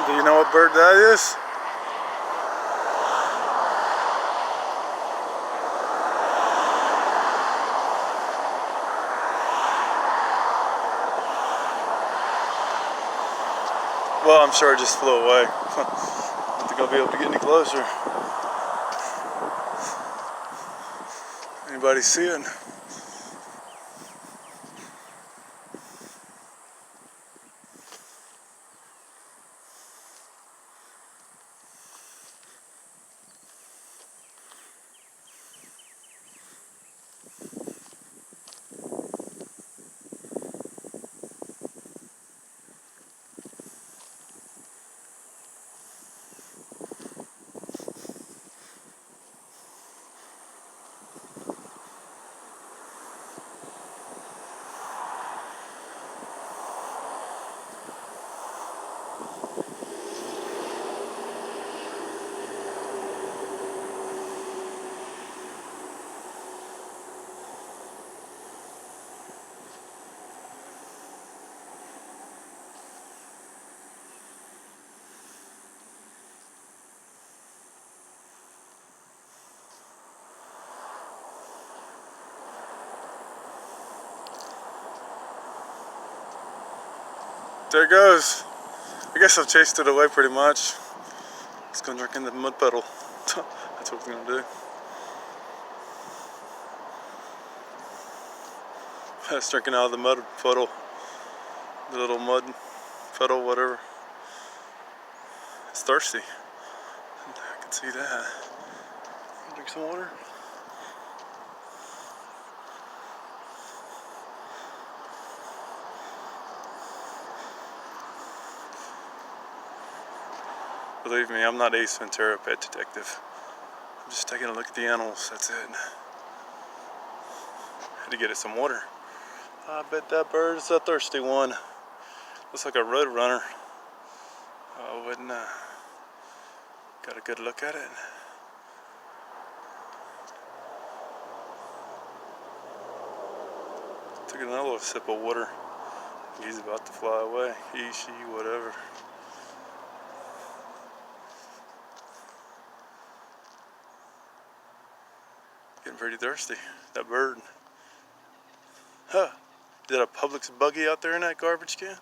Do you know what bird that is? Well, I'm sure it just flew away. I don't think I'll be able to get any closer. Anybody see it? There it goes. I guess I've chased it away pretty much. It's gonna drink in the mud puddle. That's what it's gonna do. It's drinking out of the mud puddle. The little mud puddle, whatever. It's thirsty. I can see that. Drink some water. Believe me, I'm not Ace Ventura, pet detective. I'm just taking a look at the animals, that's it. Had to get it some water. I bet that bird is a thirsty one. Looks like a roadrunner. I wouldn't, got a good look at it. Took another little sip of water. He's about to fly away. He, she, whatever. Getting pretty thirsty. That bird. Huh. Is that a Publix buggy out there in that garbage can?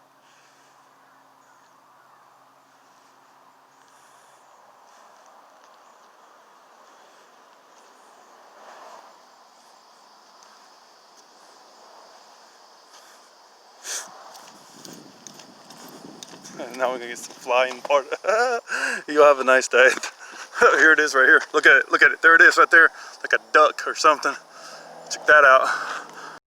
Now we're gonna get some flying part. You'll have a nice day. Here it is right here. Look at it, look at it. There it is right there. Like a duck or something. Check that out.